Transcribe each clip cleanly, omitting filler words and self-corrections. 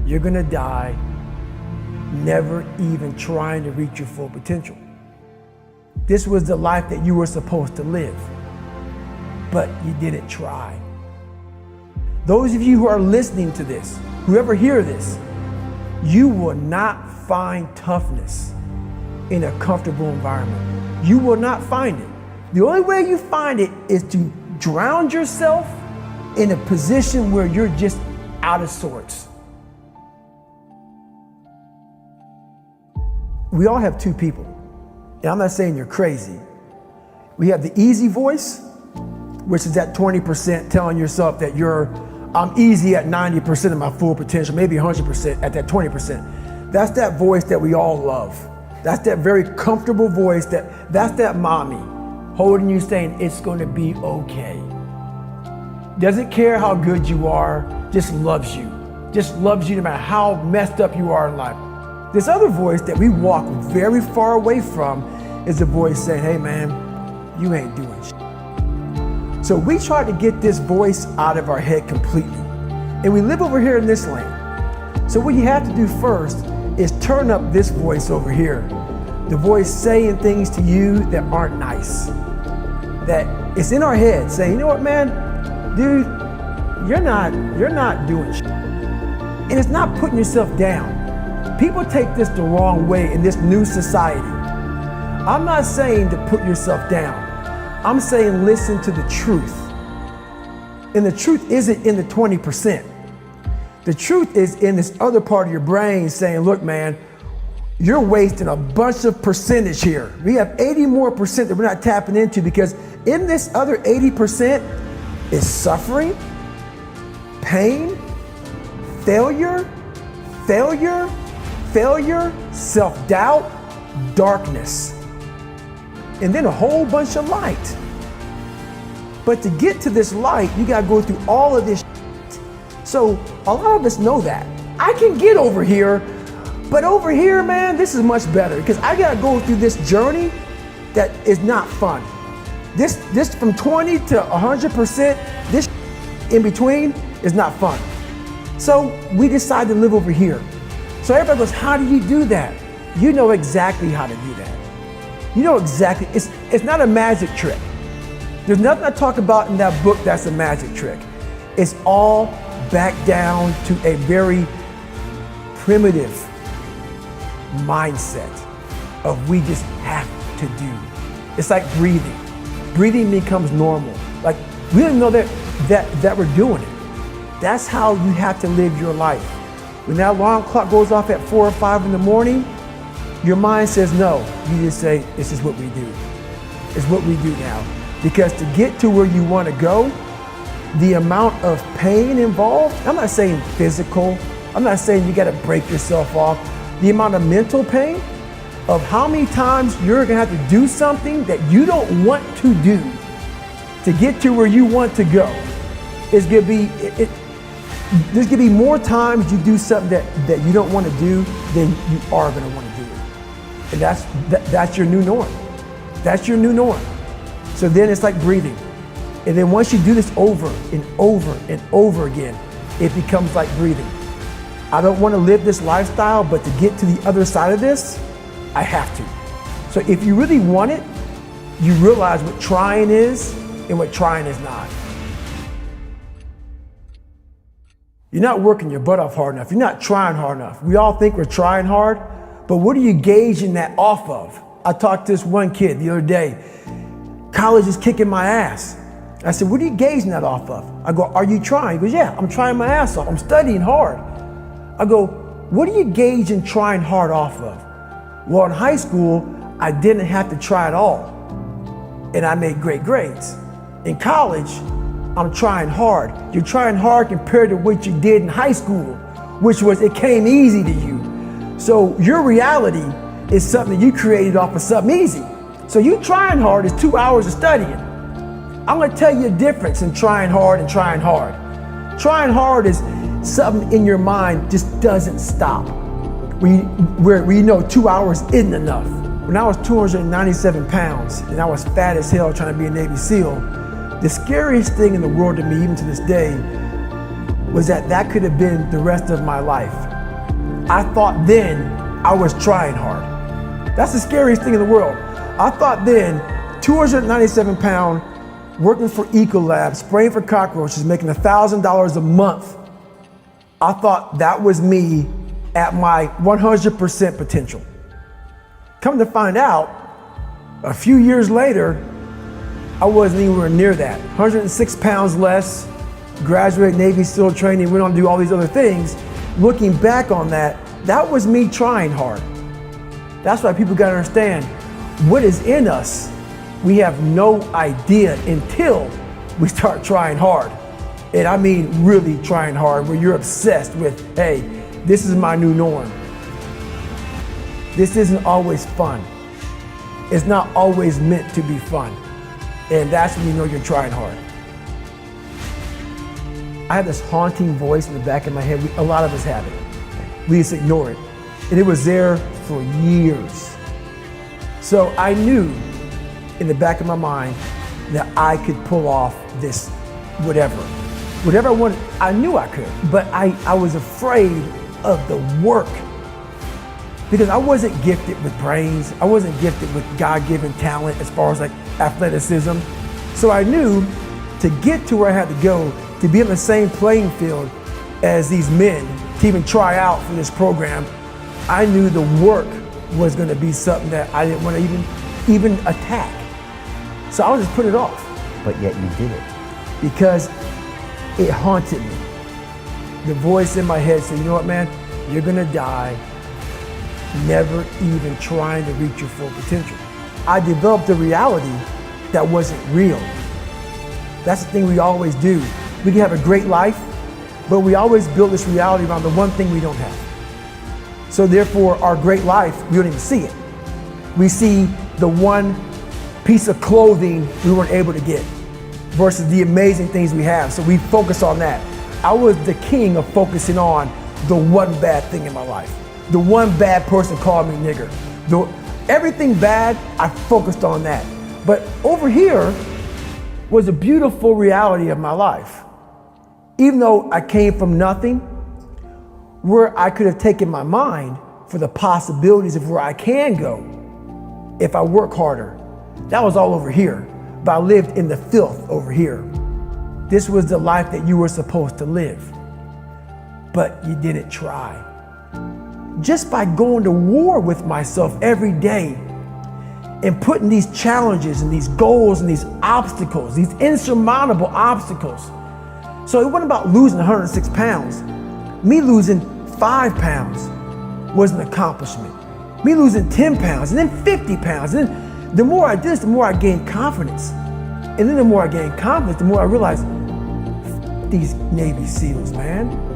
you're gonna die never even trying to reach your full potential. This was the life that you were supposed to live, but you didn't try. Those of you who are listening to this, whoever hear this, you will not find toughness in a comfortable environment. You will not find it. The only way you find it is to drown yourself in a position where you're just out of sorts. We all have two people, and I'm not saying you're crazy. We have the easy voice, which is that 20% telling yourself that I'm easy at 90% of my full potential, maybe 100% at that 20%. That's that voice that we all love. That's that very comfortable voice that's that mommy holding you saying it's gonna be okay. Doesn't care how good you are, just loves you. Just loves you no matter how messed up you are in life. This other voice that we walk very far away from is the voice saying, hey man, you ain't doing shit. So we try to get this voice out of our head completely. And we live over here in this lane. So what you have to do first is turn up this voice over here. The voice saying things to you that aren't nice. That it's in our head saying, you know what man, dude, you're not doing shit. And it's not putting yourself down. People take this the wrong way in this new society. I'm not saying to put yourself down. I'm saying listen to the truth. And the truth isn't in the 20%. The truth is in this other part of your brain saying, look man, you're wasting a bunch of percentage here. We have 80 more percent that we're not tapping into because in this other 80% is suffering, pain, failure, self-doubt, darkness, and then a whole bunch of light. But to get to this light, you gotta go through all of this shit. So a lot of us know that. I can get over here, but over here, man, this is much better because I gotta go through this journey that is not fun. This from 20 to 100%, this in between is not fun. So we decide to live over here. So everybody goes, how do you do that? You know exactly how to do that. You know exactly, it's not a magic trick. There's nothing I talk about in that book that's a magic trick. It's all back down to a very primitive mindset of we just have to do. It's like breathing. Breathing becomes normal. Like we don't know that we're doing it. That's how you have to live your life. When that alarm clock goes off at 4 or 5 in the morning, your mind says no. You just say, this is what we do. It's what we do now. Because to get to where you want to go, the amount of pain involved, I'm not saying physical, I'm not saying you got to break yourself off. The amount of mental pain of how many times you're going to have to do something that you don't want to do to get to where you want to go is going to be, there's going to be more times you do something that you don't want to do than you are going to want to do it. And that's your new norm. That's your new norm. So then it's like breathing. And then once you do this over and over and over again, it becomes like breathing. I don't want to live this lifestyle, but to get to the other side of this, I have to. So if you really want it, you realize what trying is and what trying is not. You're not working your butt off hard enough. You're not trying hard enough. We all think we're trying hard, but what are you gauging that off of? I talked to this one kid the other day. College is kicking my ass. I said, what are you gauging that off of? I go, are you trying? He goes, yeah, I'm trying my ass off. I'm studying hard. I go, what are you gauging trying hard off of? Well, in high school, I didn't have to try at all. And I made great grades. In college, I'm trying hard. You're trying hard compared to what you did in high school, which was it came easy to you. So your reality is something you created off of something easy. So you trying hard is 2 hours of studying. I'm gonna tell you a difference in trying hard and trying hard. Trying hard is something in your mind just doesn't stop. Where you know 2 hours isn't enough. When I was 297 pounds and I was fat as hell trying to be a Navy SEAL, the scariest thing in the world to me, even to this day, was that could have been the rest of my life. I thought then I was trying hard. That's the scariest thing in the world. I thought then, 297 pound, working for Ecolab, spraying for cockroaches, making $1,000 a month. I thought that was me at my 100% potential. Come to find out, a few years later, I wasn't anywhere near that. 106 pounds less, graduated Navy SEAL training, went on to do all these other things. Looking back on that, that was me trying hard. That's why people gotta understand, what is in us, we have no idea until we start trying hard. And I mean really trying hard, where you're obsessed with, hey, this is my new norm. This isn't always fun. It's not always meant to be fun. And that's when you know you're trying hard. I have this haunting voice in the back of my head. A lot of us have it. We just ignore it. And it was there for years. So I knew in the back of my mind that I could pull off this whatever. Whatever I wanted, I knew I could. But I was afraid of the work, because I wasn't gifted with brains. I wasn't gifted with God-given talent as far as like athleticism. So I knew to get to where I had to go, to be on the same playing field as these men, to even try out for this program, I knew the work was gonna be something that I didn't want to even attack. So I was just putting it off. But yet you did it. Because it haunted me. The voice in my head said, you know what, man, you're gonna die never even trying to reach your full potential. I developed a reality that wasn't real. That's the thing we always do. We can have a great life, but we always build this reality around the one thing we don't have. So therefore, our great life, we don't even see it. We see the one piece of clothing we weren't able to get versus the amazing things we have. So we focus on that. I was the king of focusing on the one bad thing in my life. The one bad person called me nigger. Everything bad, I focused on that. But over here was a beautiful reality of my life. Even though I came from nothing, where I could have taken my mind for the possibilities of where I can go if I work harder. That was all over here, but I lived in the filth over here. This was the life that you were supposed to live, but you didn't try. Just by going to war with myself every day and putting these challenges and these goals and these obstacles, these insurmountable obstacles. So it wasn't about losing 106 pounds. Me losing 5 pounds was an accomplishment. Me losing 10 pounds and then 50 pounds. And then the more I did this, the more I gained confidence. And then the more I gained confidence, the more I realized, these Navy SEALs, man.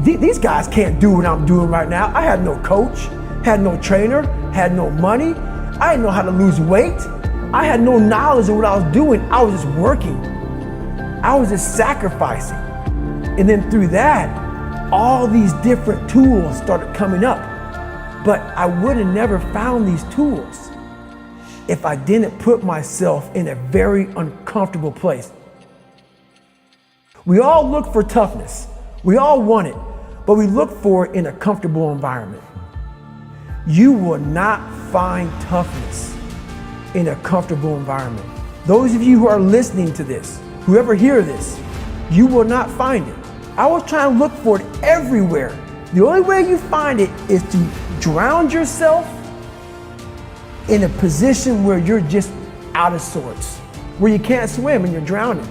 These guys can't do what I'm doing right now. I had no coach, had no trainer, had no money. I didn't know how to lose weight. I had no knowledge of what I was doing. I was just working. I was just sacrificing. And then through that, all these different tools started coming up. But I would have never found these tools if I didn't put myself in a very uncomfortable place. We all look for toughness. We all want it, but we look for it in a comfortable environment. You will not find toughness in a comfortable environment. Those of you who are listening to this, whoever hear this, you will not find it. I was trying to look for it everywhere. The only way you find it is to drown yourself in a position where you're just out of sorts, where you can't swim and you're drowning.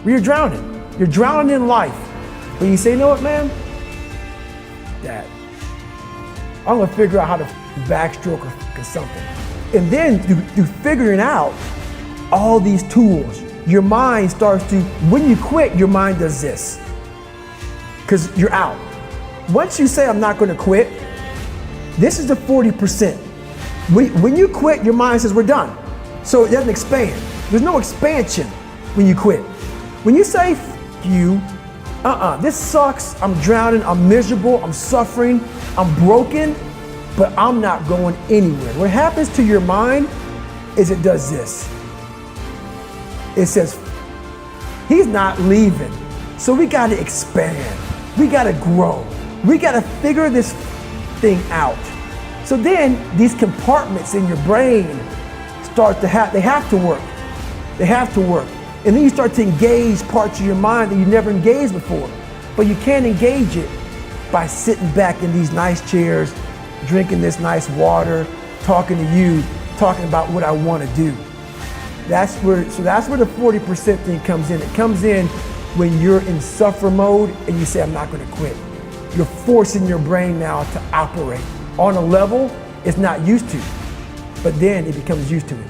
Where you're drowning. You're drowning in life. But you say, you know what, man? Dad, I'm gonna figure out how to backstroke or something. And then through figuring out all these tools, your mind starts to, when you quit, your mind does this. Because you're out. Once you say, I'm not gonna quit, this is the 40%. When you quit, your mind says, we're done. So it doesn't expand. There's no expansion when you quit. When you say, F you, this sucks, I'm drowning, I'm miserable, I'm suffering, I'm broken, but I'm not going anywhere. What happens to your mind is it does this. It says, he's not leaving. So we gotta expand, we gotta grow, We got to figure this thing out. So then these compartments in your brain start to they have to work. They have to work. And then you start to engage parts of your mind that you never engaged before. But you can't engage it by sitting back in these nice chairs, drinking this nice water, talking to you, talking about what I want to do. That's where the 40% thing comes in. It comes in when you're in suffer mode and you say, I'm not going to quit. You're forcing your brain now to operate on a level it's not used to, but then it becomes used to it.